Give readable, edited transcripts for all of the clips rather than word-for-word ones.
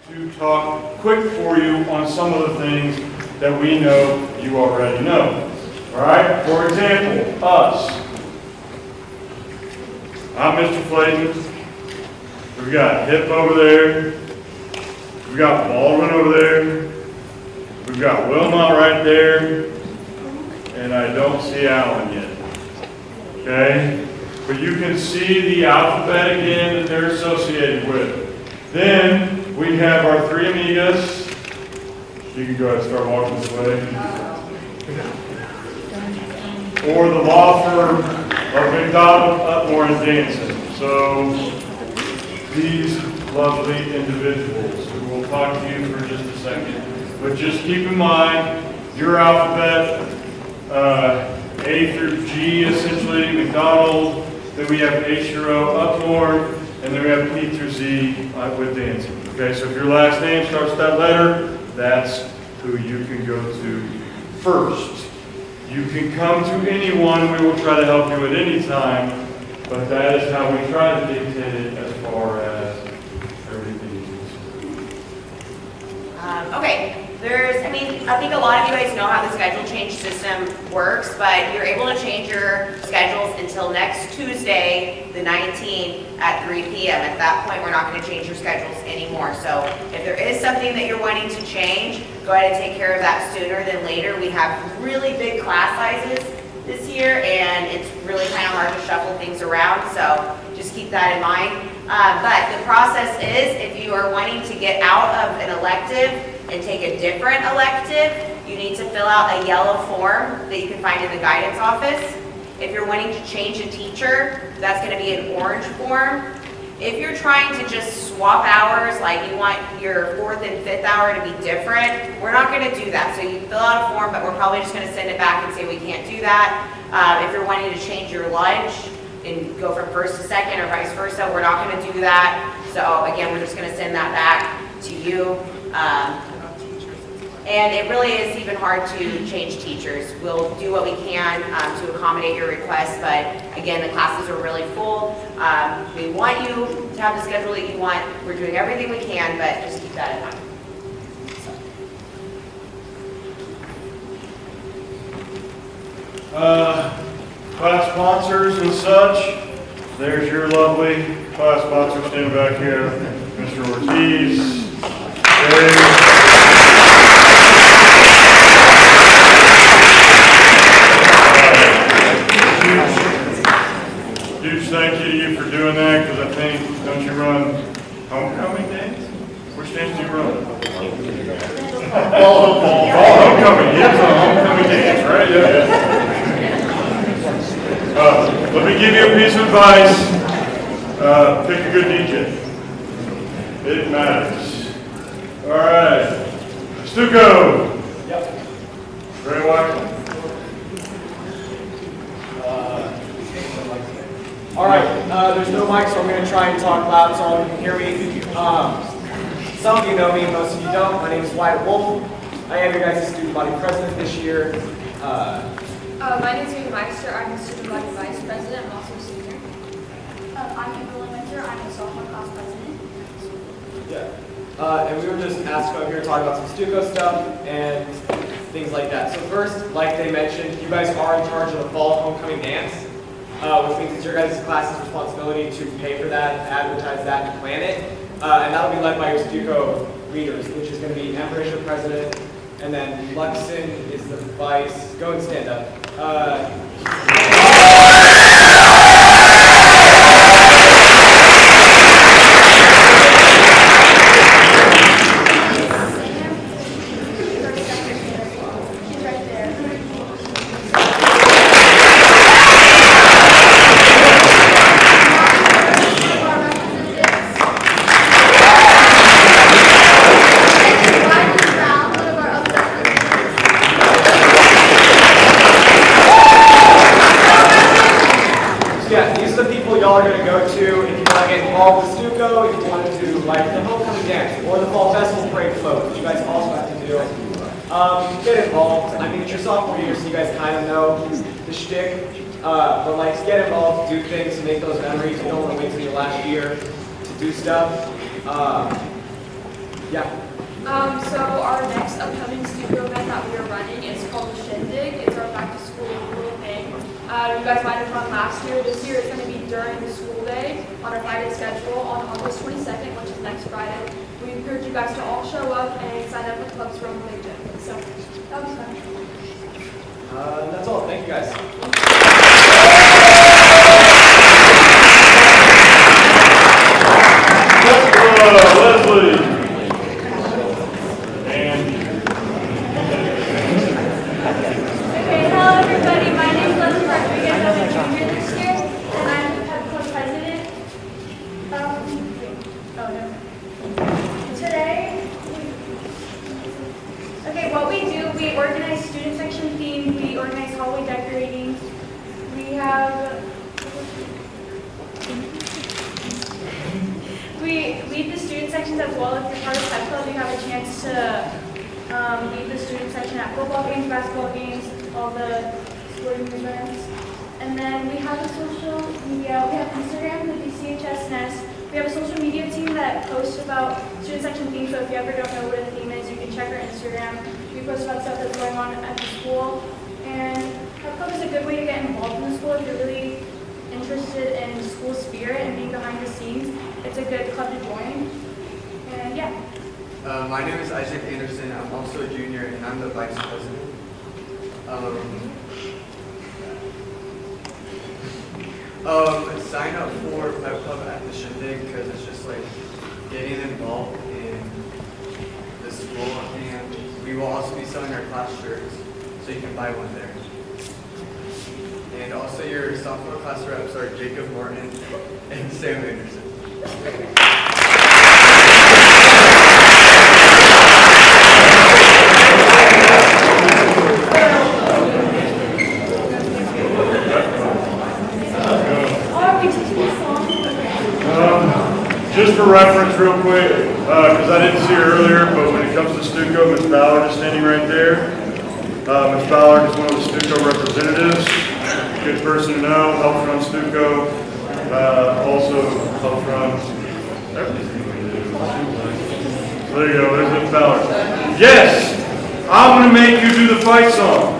to talk quick for you on some of the things that we know you already know. All right? For example, us. I'm Mr. Flayton. We've got Hip over there. We've got Baldwin over there. We've got Wilmot right there. And I don't see Alan yet. Okay? But you can see the alphabet again that they're associated with. Then we have our three amigas. You can go ahead and start walking this way. Or the law firm of McDonald, Upmore, and Danson. So these lovely individuals who will talk to you for just a second. But just keep in mind your alphabet, A through G essentially, McDonald. Then we have H through O, Upmore. And then we have P through Z with Danson. Okay, so if your last name starts with that letter, that's who you can go to first. You can come to anyone. We will try to help you at any time, but that is how we try to dictate it as far as everything is. Okay. I think a lot of you guys know how the schedule change system works, but you're able to change your schedules until next Tuesday, the 19th at 3 p.m. At that point, we're not going to change your schedules anymore. So if there is something that you're wanting to change, go ahead and take care of that sooner than later. We have really big class sizes this year, and it's really kind of hard to shuffle things around, so just keep that in mind. But the process is, if you are wanting to get out of an elective and take a different elective, you need to fill out a yellow form that you can find in the guidance office. If you're wanting to change a teacher, that's going to be an orange form. If you're trying to just swap hours, like you want your 4th and 5th hour to be different, we're not going to do that. So you fill out a form, but we're probably just going to send it back and say we can't do that. If you're wanting to change your lunch and go from 1st to 2nd or vice versa, we're not going to do that. So again, we're just going to send that back to you. And it really is even hard to change teachers. We'll do what we can to accommodate your requests, but again, the classes are really full. We want you to have the schedule that you want. We're doing everything we can, but just keep that in mind. Class sponsors and such. There's your lovely class sponsor standing back here, Mr. Ortiz. Huge thank you to you for doing that, because I think, don't you run homecoming dance? Which dance do you run? Fall homecoming. Yes, homecoming dance, right? Yeah. Let me give you a piece of advice. Pick a good DJ. It matters. All right. Stuco. Yep. Very welcome. All right, there's no mic, so I'm going to try and talk loud so all of you can hear me. Some of you know me, most of you don't. My name is Wyatt Wolf. I am your guys' student body president this year. My name is Rita Meister. I'm the student body vice president. I'm also a senior. I'm Kimberly Winter. I'm the sophomore class president. Yeah. And we were just asked to come here to talk about some Stuco stuff and things like that. So first, like they mentioned, you guys are in charge of the fall homecoming dance, which means it's your guys' class's responsibility to pay for that, advertise that, and plan it. And that'll be led by your Stuco leaders, which is going to be Emperor is your president, and then Luxon is the vice. Go and stand up. Y'all are going to go to if you want to get involved with Stuco, if you want to do like the homecoming dance or the fall festival parade float, which you guys also have to do. Get involved. I mean, it's your sophomore year, so you guys kind of know the shtick. But like, get involved, do things to make those memories. You don't want to wait till your last year to do stuff. Yeah. So our next upcoming studio event that we are running is called the Shindig. It's our back to school little thing. You guys might have run last year. This year it's going to be during the school day on our Friday schedule on August 22nd, which is next Friday. We encourage you guys to all show up and sign up for clubs from the gym. So that was fun. That's all. Thank you guys. Leslie. And Okay, hello everybody. My name is Leslie Rodriguez. I'm a junior this year, and I'm the pep club president. Today, okay, what we do, we organize student section themes, we organize hallway decorating, we lead the student sections as well. If you're part of pep club, you have a chance to lead the student section at football games, basketball games, all the sporting events. And then we have a social media, we have Instagram, the VCHS and USD262. We have a social media team that posts about student section themes, so if you ever don't know what a theme is, you can check our Instagram. We post about stuff that's going on at the school. And pep club is a good way to get involved in the school if you're really interested in school spirit and being behind the scenes. It's a good club to join. And yeah. My name is Isaac Anderson. I'm also a junior, and I'm the vice president. Sign up for Pep Club at the Shindig because it's just like getting involved in the school, and we will also be selling our class shirts, so you can buy one there. And also your sophomore class reps are Jacob Morton and Sam Anderson. Just for reference real quick, because I didn't see her earlier, but when it comes to Stuco, Ms. Ballard is standing right there. Ms. Ballard is one of the Stuco representatives. Good person to know, helps run Stuco, also helps run everything. So there you go, there's Ms. Ballard. Yes, I'm going to make you do the fight song.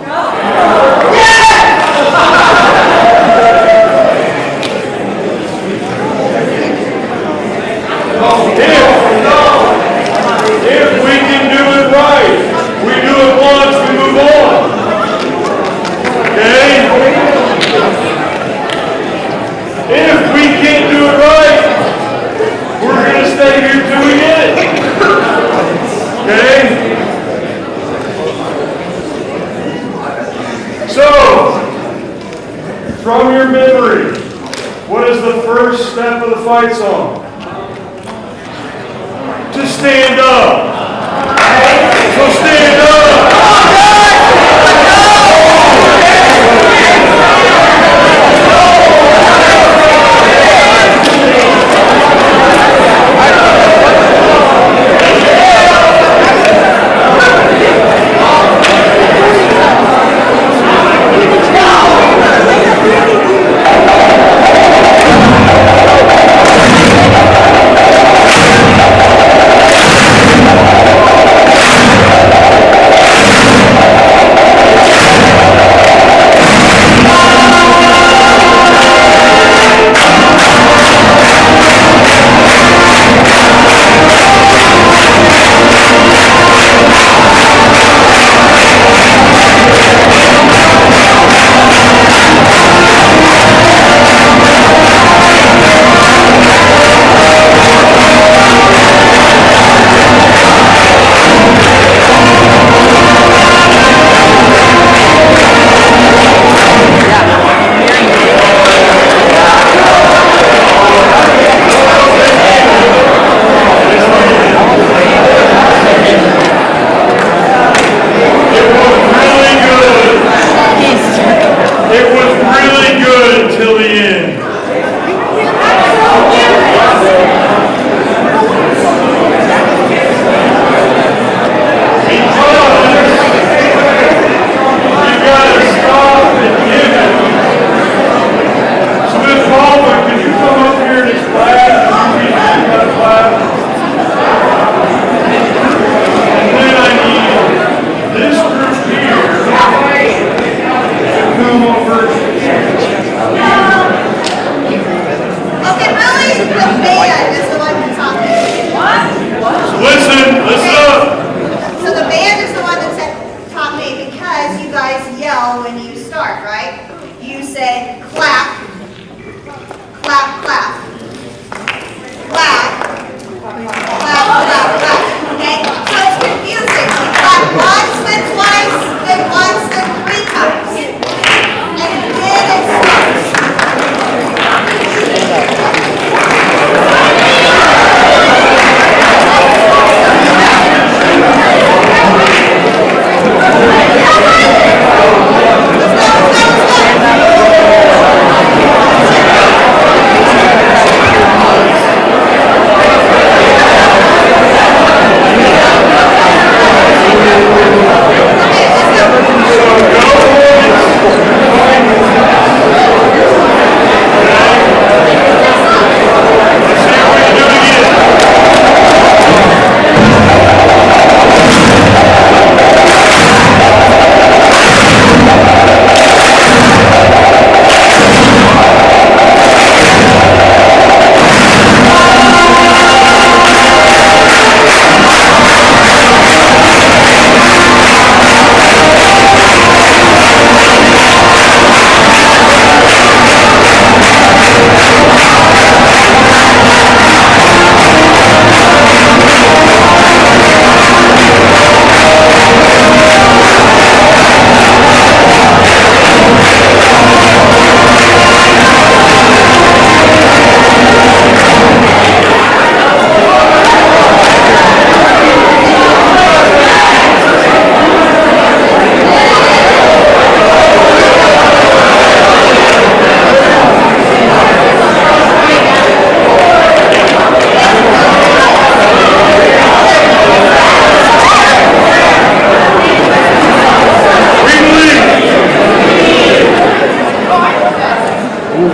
If we can do it right, we do it once, we move on. Okay? If we can't do it right, we're going to stay here till we get it. Okay? So, from your memory, what is the first step of the fight song? To stand up. So stand up.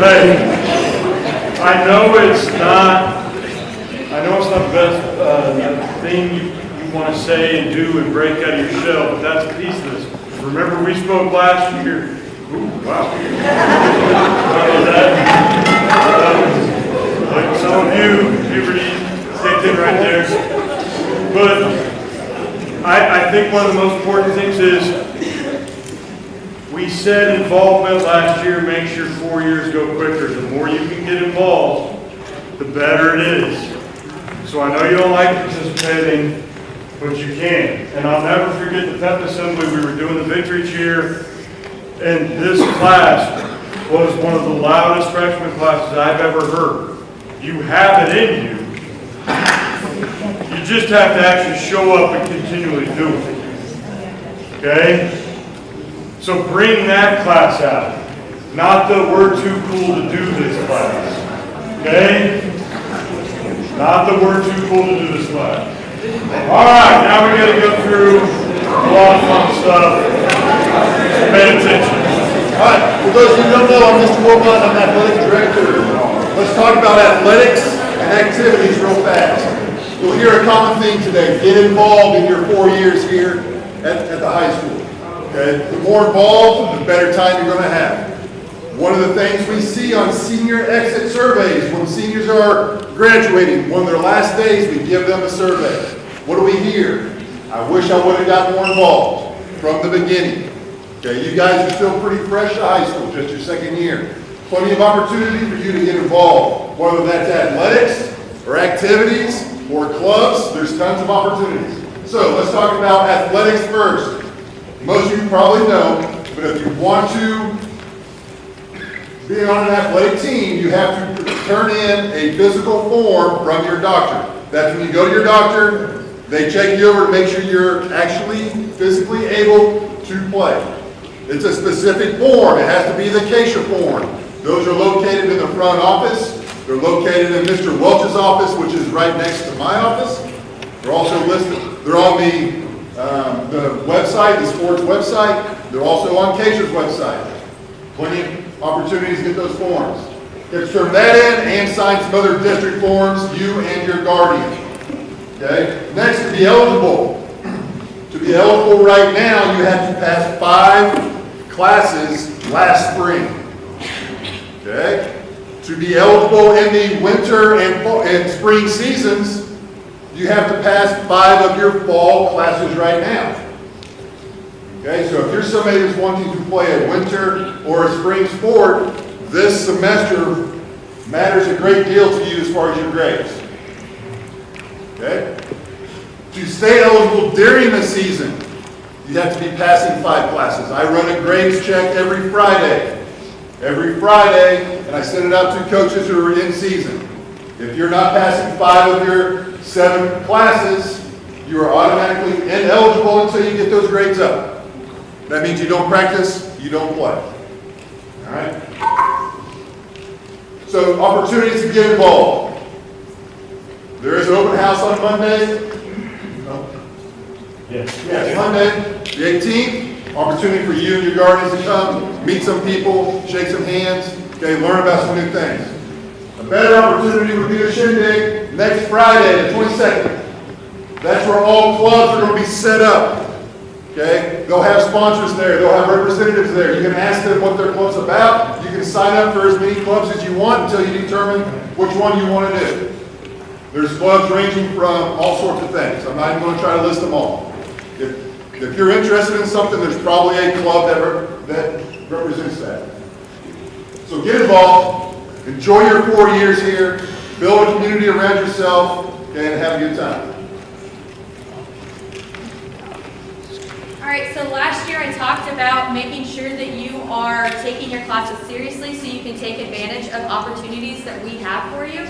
Hey, I know it's not the best thing you want to say and do and break out of your shell, but that's a piece of this. Remember, we spoke last year. Ooh, wow. Like some of you, puberty kicked in right there. But I think one of the most important things is we said involvement last year makes your 4 years go quicker. The more you can get involved, the better it is. So I know you don't like participating, but you can. And I'll never forget the pep assembly. We were doing the victory cheer, and this class was one of the loudest freshman classes I've ever heard. You have it in you. You just have to actually show up and continually do it. Okay? So bring that class out. Not the we're too cool to do this class. Okay? Not the we're too cool to do this class. Alright, now we gotta go through a lot of fun stuff. Pay attention. All right, for those who don't know, I'm Mr. Wilbon, I'm athletic director. Let's talk about athletics and activities real fast. You'll hear a common theme today, get involved in your 4 years here at the high school. Okay? The more involved, the better time you're going to have. One of the things we see on senior exit surveys, when seniors are graduating, one of their last days, we give them a survey. What do we hear? I wish I would have got more involved from the beginning. Okay, you guys are still pretty fresh to high school, just your second year. Plenty of opportunity for you to get involved, whether that's athletics or activities or clubs, there's tons of opportunities. So let's talk about athletics first. Most of you probably know, but if you want to be on an athletic team, you have to turn in a physical form from your doctor. That's when you go to your doctor, they check you over to make sure you're actually physically able to play. It's a specific form. It has to be the Acacia form. Those are located in the front office. They're located in Mr. Welch's office, which is right next to my office. They're also listed. They're on the website, the sports website. They're also on Acacia's website. Plenty of opportunities to get those forms. You have to turn that in and sign some other district forms, you and your guardian. Okay? Next, to be eligible. To be eligible right now, you have to pass 5 classes last spring. Okay? To be eligible in the winter and spring seasons, you have to pass 5 of your fall classes right now. Okay, so if you're somebody that's wanting to play a winter or a spring sport, this semester matters a great deal to you as far as your grades. Okay? To stay eligible during the season, you have to be passing 5 classes. I run a grades check every Friday. Every Friday, and I send it out to coaches who are in season. If you're not passing 5 of your 7 classes, you are automatically ineligible until you get those grades up. That means you don't practice, you don't play. All right? So, opportunities to get involved. There is an open house on Monday. Yes, Monday, the 18th. Opportunity for you and your guardians to come, meet some people, shake some hands, okay, learn about some new things. A better opportunity would be a shindig next Friday, the 22nd. That's where all clubs are going to be set up. Okay? They'll have sponsors there. They'll have representatives there. You can ask them what their club's about. You can sign up for as many clubs as you want until you determine which one you want to do. There's clubs ranging from all sorts of things. I'm not even going to try to list them all. If you're interested in something, there's probably a club that represents that. So get involved. Enjoy your 4 years here. Build a community around yourself, okay, and have a good time. All right, so last year I talked about making sure that you are taking your classes seriously so you can take advantage of opportunities that we have for you.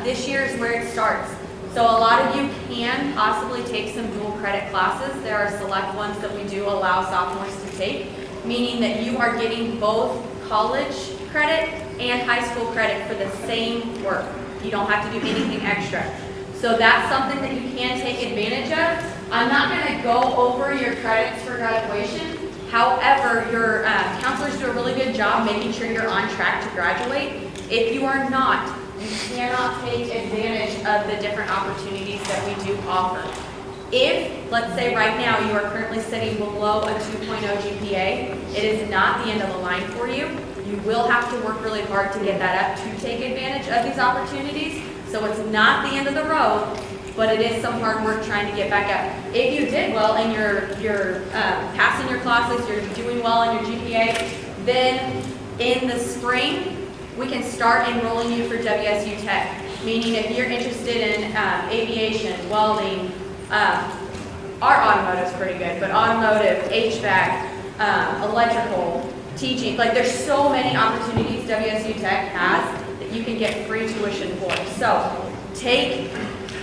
This year is where it starts. So a lot of you can possibly take some dual credit classes. There are select ones that we do allow sophomores to take, meaning that you are getting both college credit and high school credit for the same work. You don't have to do anything extra. So that's something that you can take advantage of. I'm not going to go over your credits for graduation, However, your counselors do a really good job making sure you're on track to graduate. If you are not, you cannot take advantage of the different opportunities that we do offer. If, let's say right now, you are currently sitting below a 2.0 GPA, it is not the end of the line for you. You will have to work really hard to get that up to take advantage of these opportunities. So it's not the end of the road, but it is some hard work trying to get back up. If you did well and you're passing your classes, you're doing well in your GPA, then in the spring, we can start enrolling you for WSU Tech. Meaning if you're interested in aviation, welding, our automotive's pretty good, but automotive, HVAC, electrical, teaching, like there's so many opportunities WSU Tech has that you can get free tuition for. So take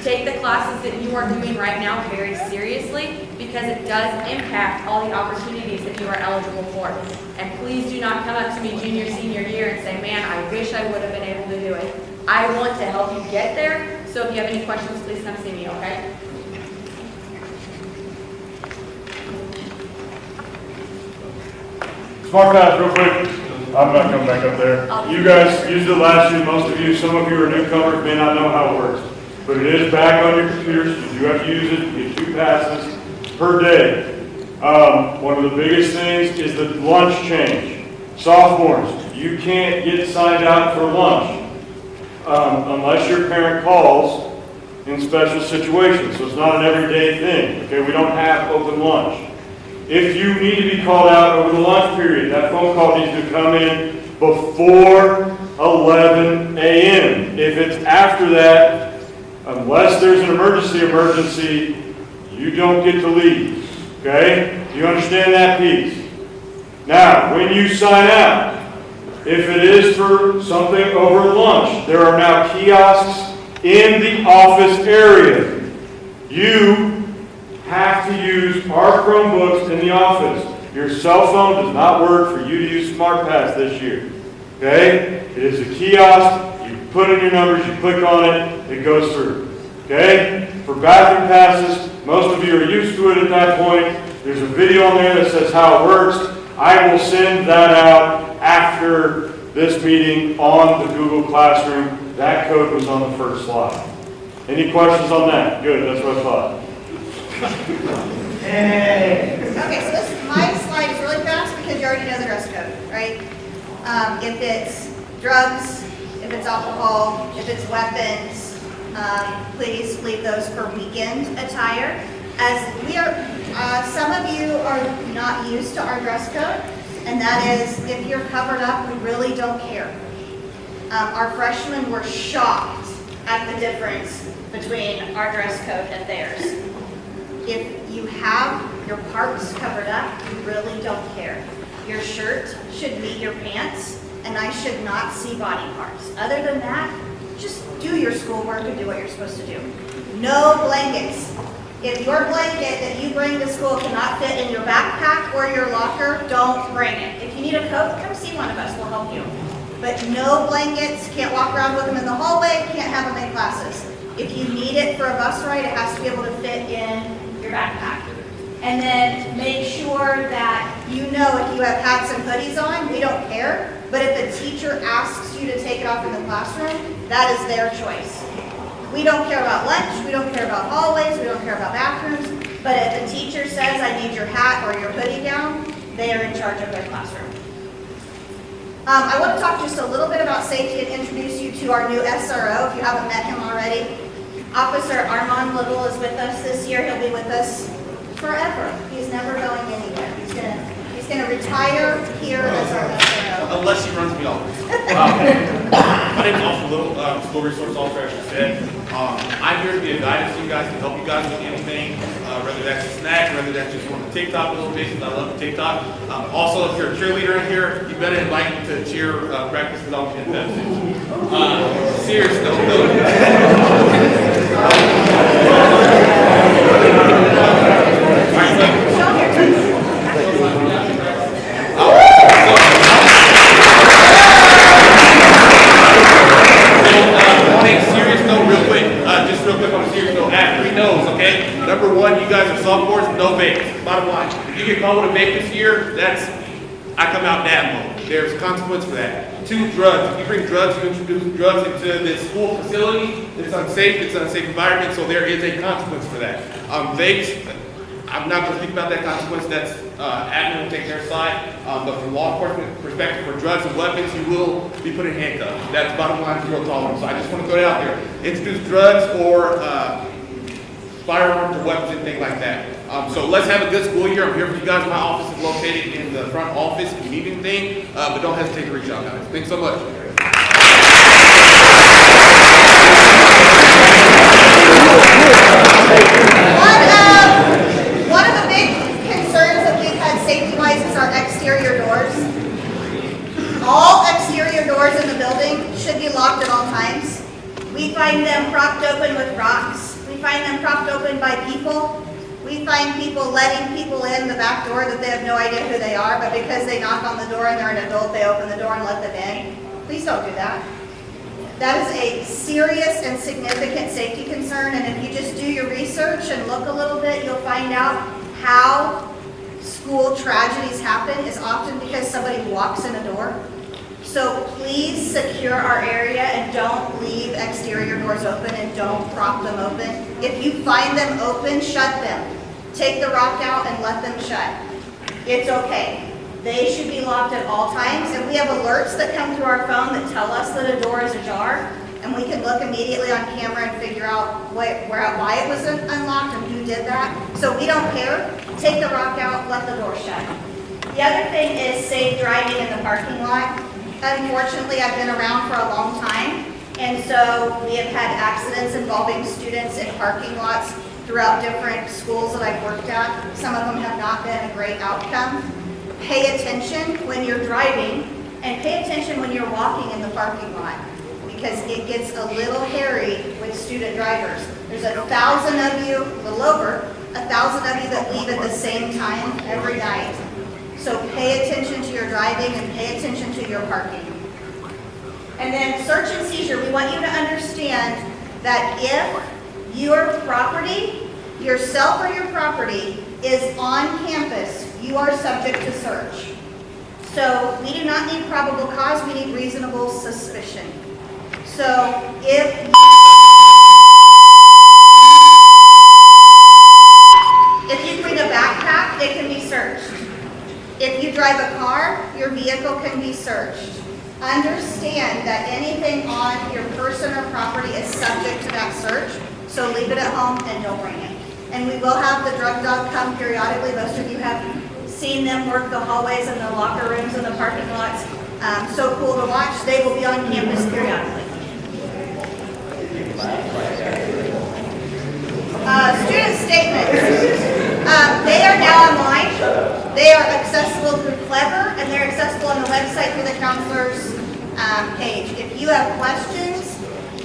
the classes that you are doing right now very seriously because it does impact all the opportunities that you are eligible for. And please do not come up to me junior, senior year and say, man, I wish I would have been able to do it. I want to help you get there. So if you have any questions, please come see me, okay? Smart pass, real quick. I'm not coming back up there. You guys used it last year, most of you, some of you are newcomers, may not know how it works. But it is back on your computers, you do have to use it, you get 2 passes per day. One of the biggest things is the lunch change. Sophomores, you can't get signed out for lunch unless your parent calls in special situations. So it's not an everyday thing, okay? We don't have open lunch. If you need to be called out over the lunch period, that phone call needs to come in before 11 a.m. If it's after that, unless there's an emergency, you don't get to leave, okay? Do you understand that piece? Now, when you sign out, if it is for something over lunch, there are now kiosks in the office area. You have to use our Chromebooks in the office. Your cell phone does not work for you to use SmartPass this year. Okay? It is a kiosk. You put in your numbers, you click on it, it goes through. Okay? For bathroom passes, most of you are used to it at that point. There's a video on there that says how it works. I will send that out after this meeting on the Google Classroom. That code was on the first slide. Any questions on that? Good, that's what I thought. Okay, so my slide is really fast because you already know the dress code, right? If it's drugs, if it's alcohol, if it's weapons, please leave those for weekend attire. As we are, some of you are not used to our dress code, and that is if you're covered up, we really don't care. Our freshmen were shocked at the difference between our dress code and theirs. If you have your parts covered up, you really don't care. Your shirt should meet your pants, and I should not see body parts. Other than that, just do your schoolwork and do what you're supposed to do. No blankets. If your blanket that you bring to school cannot fit in your backpack or your locker, don't bring it. If you need a coat, come see one of us, we'll help you. But no blankets, can't walk around with them in the hallway, can't have them in classes. If you need it for a bus ride, it has to be able to fit in your backpack. And then make sure that you know if you have hats and hoodies on, we don't care. But if the teacher asks you to take it off in the classroom, that is their choice. We don't care about lunch, we don't care about hallways, we don't care about bathrooms. But if the teacher says, I need your hat or your hoodie down, they are in charge of their classroom. I want to talk just a little bit about safety and introduce you to our new SRO if you haven't met him already. Officer Armand Little is with us this year. He'll be with us forever. He's never going anywhere. He's gonna retire here as our SRO. Unless he runs me off. My name is Officer Little, School Resource Officer, as you said. I'm here to be a guidance to you guys, to help you guys with anything, whether that's a snack, whether that's just one of the TikTok little bits. I love the TikTok. Also, if you're a cheerleader in here, you better invite me to cheer practice because I'll be invested. Serious though. Just real quick on a serious note, I have 3 no's, okay? Number 1, you guys are sophomores, no vapes. Bottom line. you get caught with a vape this year, I come out dad mode. There's a consequence for that. 2, drugs. If you bring drugs, you introduce drugs into this school facility, it's an unsafe environment, so there is a consequence for that. Vapes, I'm not going to speak about that consequence, that's admin will take their side, but from law enforcement perspective, for drugs and weapons, you will be put in handcuffs. That's bottom line, zero tolerance. So I just want to throw it out there. Introduce drugs or firearms or weapons and things like that. So let's have a good school year. I'm here for you guys. My office is located in the front office if you need anything, but don't hesitate to reach out, guys. Thanks so much. One of the big concerns that we've had safety-wise is our exterior doors. All exterior doors in the building should be locked at all times. We find them propped open with rocks. We find them propped open by people. We find people letting people in the back door that they have no idea who they are, but because they knock on the door and they're an adult, they open the door and let them in. Please don't do that. That is a serious and significant safety concern, and if you just do your research and look a little bit, you'll find out how school tragedies happen is often because somebody walks in a door. So please secure our area and don't leave exterior doors open and don't prop them open. If you find them open, shut them. Take the rock out and let them shut. It's okay. They should be locked at all times, and we have alerts that come through our phone that tell us that a door is ajar, and we can look immediately on camera and figure out why it was unlocked and who did that. So we don't care. Take the rock out, let the door shut. The other thing is safe driving in the parking lot. Unfortunately, I've been around for a long time, and so we have had accidents involving students in parking lots throughout different schools that I've worked at. Some of them have not been a great outcome. Pay attention when you're driving, and pay attention when you're walking in the parking lot, because it gets a little hairy with student drivers. There's 1,000 of you, a little over, 1,000 of you that leave at the same time every night. So pay attention to your driving and pay attention to your parking. And then search and seizure, we want you to understand that if your property, yourself or your property, is on campus, you are subject to search. So we do not need probable cause, we need reasonable suspicion. So if you bring a backpack, it can be searched. If you drive a car, your vehicle can be searched. Understand that anything on your person or property is subject to that search, so leave it at home and don't bring it. And we will have the drug dog come periodically. Most of you have seen them work the hallways and the locker rooms and the parking lots. So cool to watch. They will be on campus periodically. Student statements. They are now online. They are accessible through Clever, and they're accessible on the website through the counselor's page. If you have questions,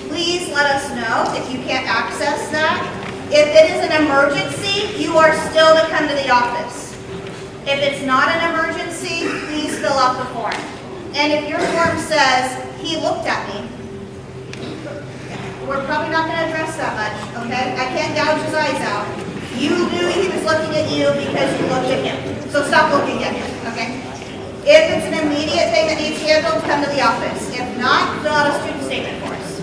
please let us know if you can't access that. If it is an emergency, you are still to come to the office. If it's not an emergency, please fill out the form. And if your form says, he looked at me, we're probably not going to address that much, okay? I can't gouge his eyes out. You knew he was looking at you because you looked at him. So stop looking at him, okay? If it's an immediate thing that needs handled, come to the office. If not, fill out a student statement for us.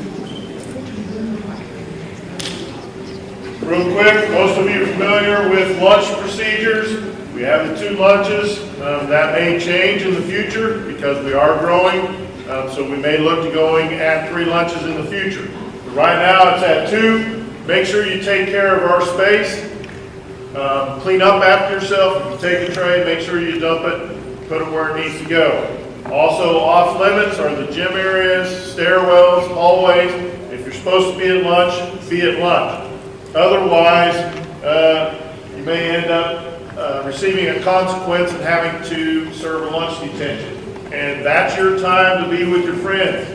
Real quick, most of you are familiar with lunch procedures. We have the 2 lunches. That may change in the future because we are growing. So we may look to going at 3 lunches in the future. But right now it's at 2. Make sure you take care of our space. Clean up after yourself. If you take a tray, make sure you dump it, put it where it needs to go. Also off limits are the gym areas, stairwells, hallways. If you're supposed to be at lunch, be at lunch. Otherwise, you may end up receiving a consequence and having to serve a lunch detention. And that's your time to be with your friends.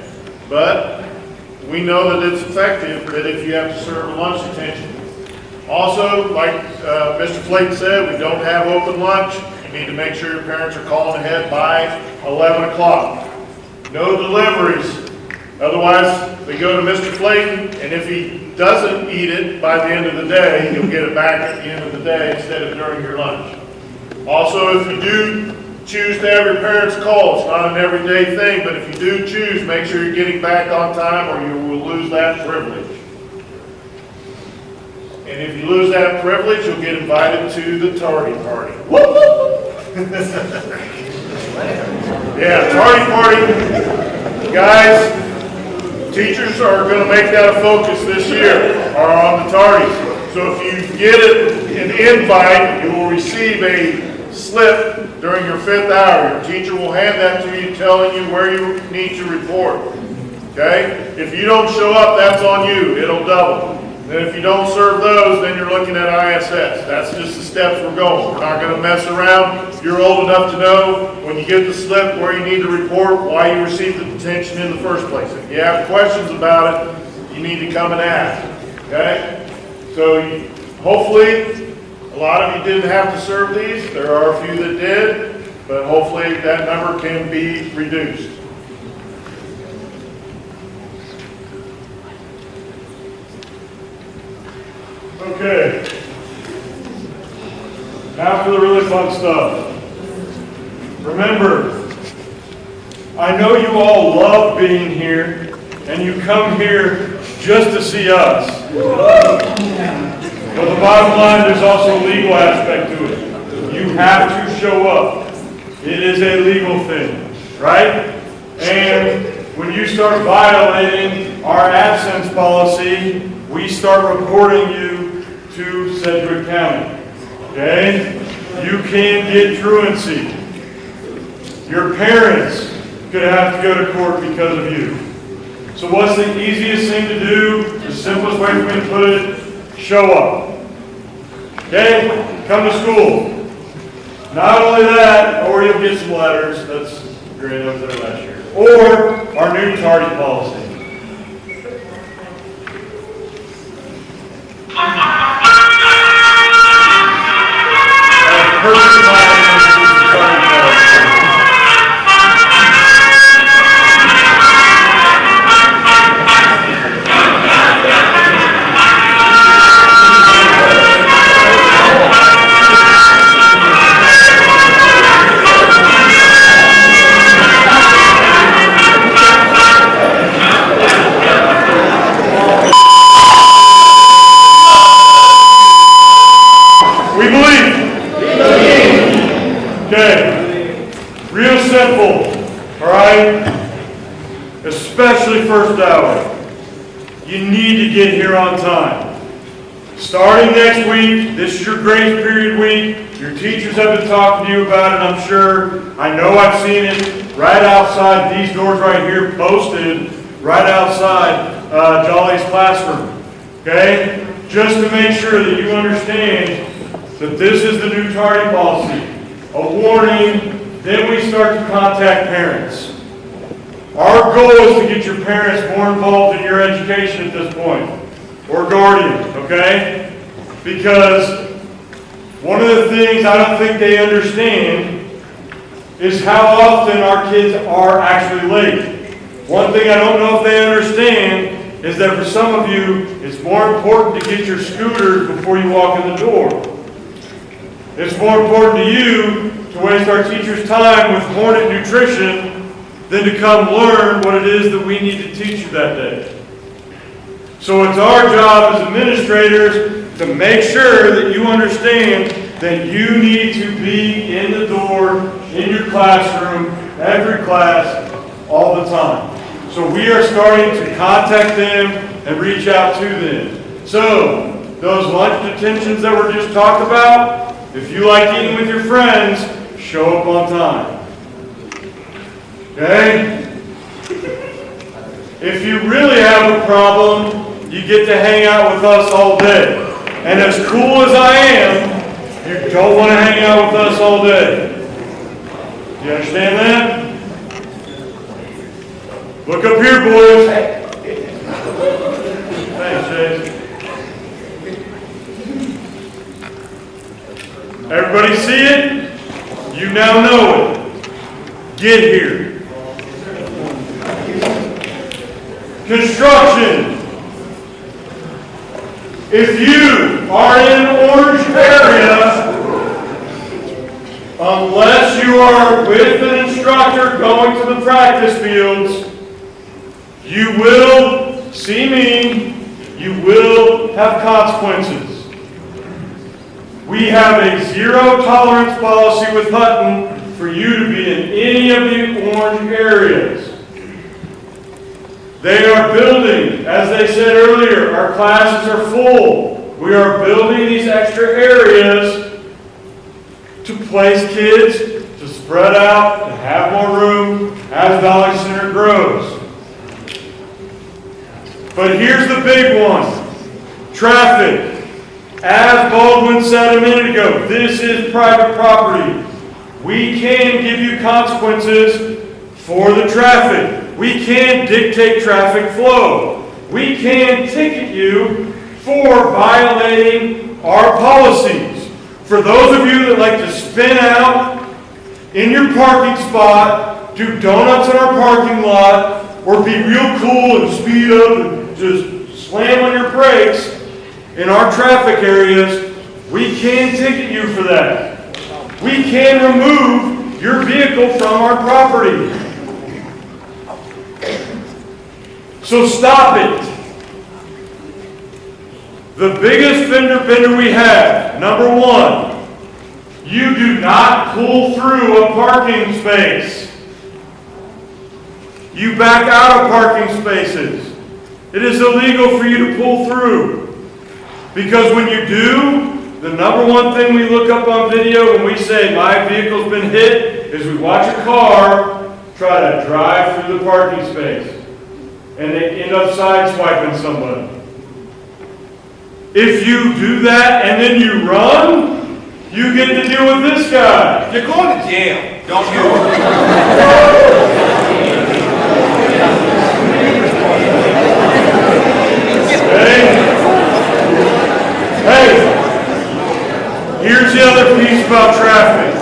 But we know that it's effective that if you have to serve a lunch detention. Also, like Mr. Flake said, we don't have open lunch. You need to make sure your parents are calling ahead by 11 o'clock. No deliveries. Otherwise, they go to Mr. Flayton, and if he doesn't eat it by the end of the day, you'll get it back at the end of the day instead of during your lunch. Also, if you do choose to have your parents call, it's not an everyday thing, but if you do choose, make sure you're getting back on time or you will lose that privilege. And if you lose that privilege, you'll get invited to the tardy party. Yeah, tardy party. Guys, teachers are going to make that a focus this year, are on the tardies. So if you get an invite, you will receive a slip during your 5th hour. Your teacher will hand that to you, telling you where you need to report. Okay? If you don't show up, that's on you. It'll double. And if you don't serve those, then you're looking at ISS. That's just the steps we're going. We're not going to mess around. You're old enough to know when you get the slip where you need to report, why you received the detention in the first place. If you have questions about it, you need to come and ask. Okay? So hopefully, a lot of you didn't have to serve these. There are a few that did, but hopefully that number can be reduced. Okay. Now for the really fun stuff. Remember, I know you all love being here, and you come here just to see us. But the bottom line, there's also a legal aspect to it. You have to show up. It is a legal thing, right? And when you start violating our absence policy, we start reporting you to Sedgwick County. Okay? You can get truancy. Your parents could have to go to court because of you. So what's the easiest thing to do? The simplest way for me to put it, show up. Okay? Come to school. Not only that, or you'll get some letters. That's great over there last year. Or our new tardy policy. Perfect time to use the tardy policy. Okay, real simple, all right? Especially first hour. You need to get here on time. Starting next week, this is your grace period week. Your teachers have been talking to you about it, I'm sure. I know I've seen it right outside these doors right here, posted right outside Jolly's classroom. Okay? Just to make sure that you understand that this is the new tardy policy. A warning, then we start to contact parents. Our goal is to get your parents more involved in your education at this point, or guardians, okay? Because one of the things I don't think they understand is how often our kids are actually late. One thing I don't know if they understand is that for some of you, it's more important to get your scooters before you walk in the door. It's more important to you to waste our teachers' time with Hornet Nutrition than to come learn what it is that we need to teach you that day. So it's our job as administrators to make sure that you understand that you need to be in the door, in your classroom, every class, all the time. So we are starting to contact them and reach out to them. So those lunch detentions that were just talked about, if you like eating with your friends, show up on time. Okay? If you really have a problem, you get to hang out with us all day. And as cool as I am, you don't want to hang out with us all day. You understand that? Look up here, boys. Thanks, Chase. Everybody see it? You now know it. Get here. Construction. If you are in orange area, unless you are with an instructor going to the practice fields, you will see me, you will have consequences. We have a zero tolerance policy with Hutton for you to be in any of the orange areas. They are building, as they said earlier, our classes are full. We are building these extra areas to place kids, to spread out, to have more room as Valley Center grows. But here's the big one, traffic. As Baldwin said a minute ago, this is private property. We can give you consequences for the traffic. We can dictate traffic flow. We can ticket you for violating our policies. For those of you that like to spin out in your parking spot, do donuts in our parking lot, or be real cool and speed up and just slam on your brakes in our traffic areas, we can ticket you for that. We can remove your vehicle from our property. So stop it. The biggest fender bender we have, number one, you do not pull through a parking space. You back out of parking spaces. It is illegal for you to pull through. Because when you do, the number one thing we look up on video when we say my vehicle's been hit is we watch a car try to drive through the parking space. And they end up sideswiping somebody. If you do that and then you run, you get to deal with this guy. You're going to jail. Don't do it. Hey, here's the other piece about traffic.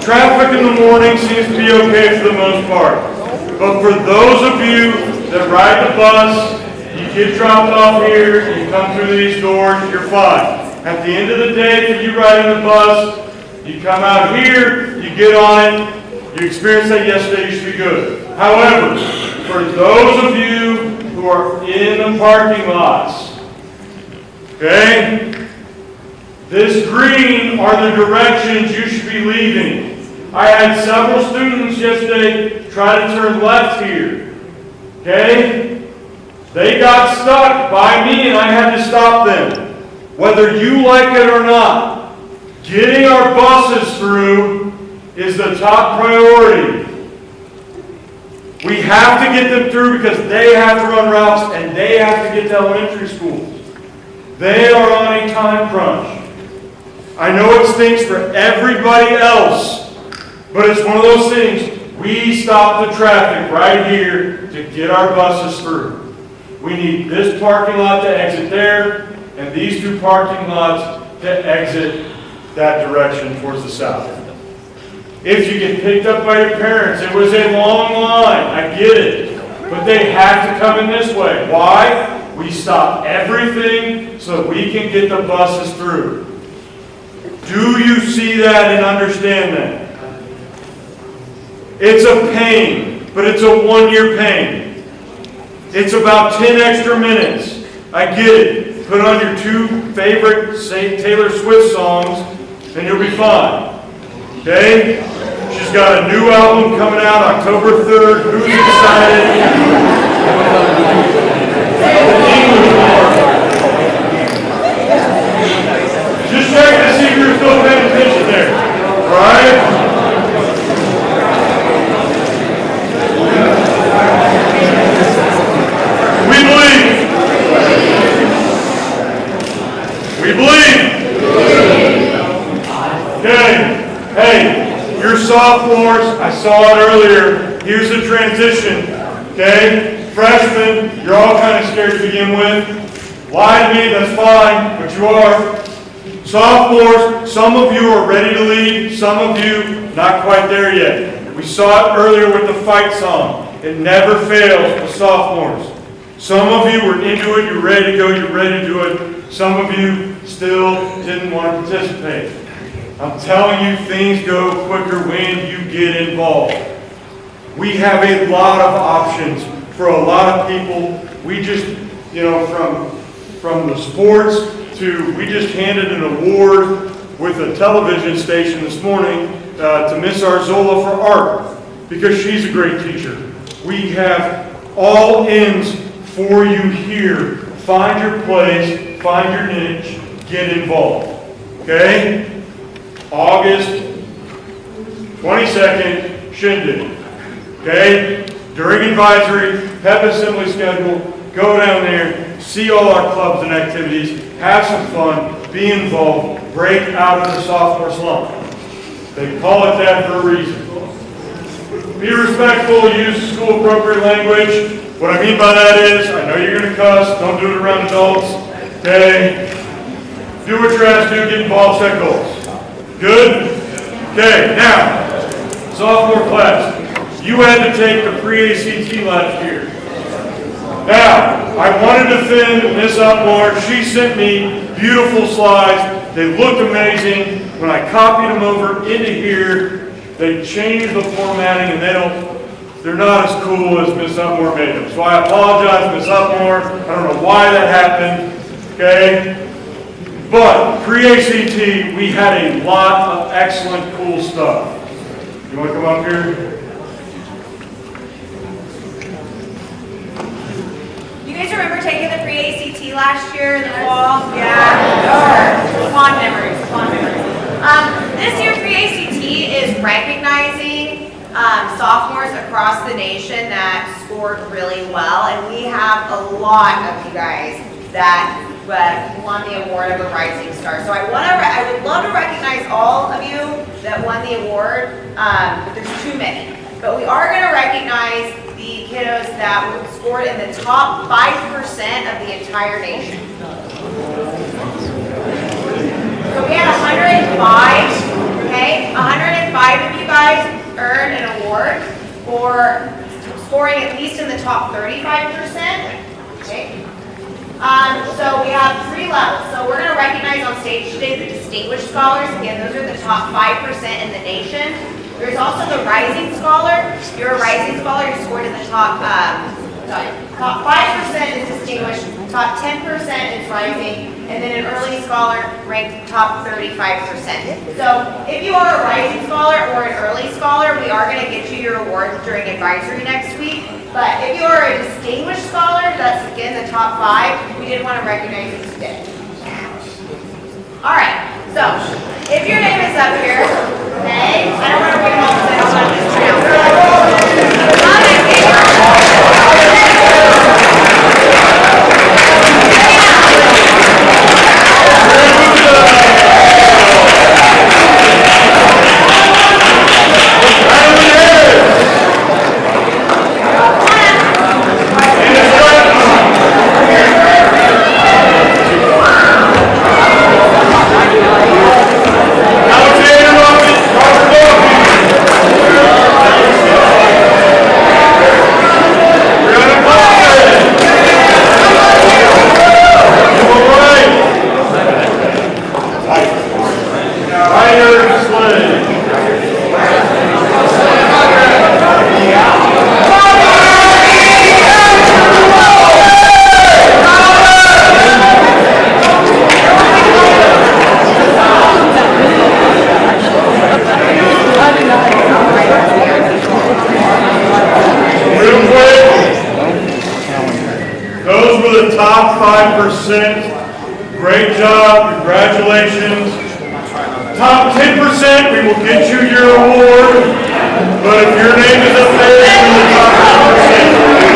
Traffic in the morning seems to be okay for the most part. But for those of you that ride the bus, you get dropped off here, you come through these doors, you're fine. At the end of the day, for you riding the bus, you come out here, you get on it, you experienced that yesterday, you should be good. However, for those of you who are in the parking lots, okay, this green are the directions you should be leaving. I had several students yesterday try to turn left here. Okay? They got stuck by me and I had to stop them. Whether you like it or not, getting our buses through is the top priority. We have to get them through because they have to run routes and they have to get to elementary schools. They are on a time crunch. I know it stinks for everybody else, but it's one of those things. We stop the traffic right here to get our buses through. We need this parking lot to exit there, and these two parking lots to exit that direction towards the south. If you get picked up by your parents, it was a long line, I get it. But they have to come in this way. Why? We stop everything so that we can get the buses through. Do you see that and understand that? It's a pain, but it's a one-year pain. It's about 10 extra minutes. I get it. Put on your two favorite, say, Taylor Swift songs, and you'll be fine. Okay? She's got a new album coming out October 3rd. Who's excited? Just check to see if you're still paying attention there. All right? We believe. Okay. Hey, you're sophomores. I saw it earlier. Here's the transition. Okay. Freshmen, you're all kind of scared to begin with. Lie to me, that's fine, but you are. Sophomores, some of you are ready to lead. Some of you, not quite there yet. We saw it earlier with the fight song. It never fails with sophomores. Some of you were into it, you're ready to go, you're ready to do it. Some of you still didn't want to participate. I'm telling you, things go quicker when you get involved. We have a lot of options for a lot of people. We just, from the sports to, we just handed an award with a television station this morning to Miss Arzola for art because she's a great teacher. We have all ends for you here. Find your place, find your niche, get involved. Okay? August 22nd, Shindig. Okay? During advisory, pep assembly schedule, go down there, see all our clubs and activities, have some fun, be involved, break out of the sophomore slump. They call it that for a reason. Be respectful, use school appropriate language. What I mean by that is, I know you're going to cuss, don't do it around adults. Okay? Do what you're asked to do, get involved, set goals. Good? Okay, now, sophomore class. You had to take the pre-ACT last year. Now, I wanted to defend Miss Upmore. She sent me beautiful slides. They looked amazing. When I copied them over into here, they changed the formatting and they're not as cool as Miss Upmore made them. So I apologize, Miss Upmore. I don't know why that happened. Okay? But pre-ACT, we had a lot of excellent, cool stuff. You want to come up here? You guys remember taking the pre-ACT last year in the fall? Yeah. Fond memories. This year pre-ACT is recognizing sophomores across the nation that scored really well, and we have a lot of you guys that won the award of a Rising Star. So I would love to recognize all of you that won the award, but there's too many. But we are going to recognize the kiddos that scored in the top 5% of the entire nation. So we had 105, okay? 105 of you guys earned an award for scoring at least in the top 35%, okay? So we have 3 levels. So we're going to recognize on stage today the Distinguished Scholars. Again, those are the top 5% in the nation. There's also the Rising Scholar. If you're a Rising Scholar, you scored in the top 5% is Distinguished, top 10% is Rising, and then an Early Scholar ranked top 35%. So if you are a Rising Scholar or an Early Scholar, we are going to get you your awards during advisory next week. But if you are a Distinguished Scholar, that's again the top 5, we didn't want to recognize you today. All right, so if your name is up here, okay, I don't want to read them all because I don't want to mispronounce. Top 5%, great job, congratulations. Top 10%, we will get you your award, but if your name is up there, you're in the top 5%.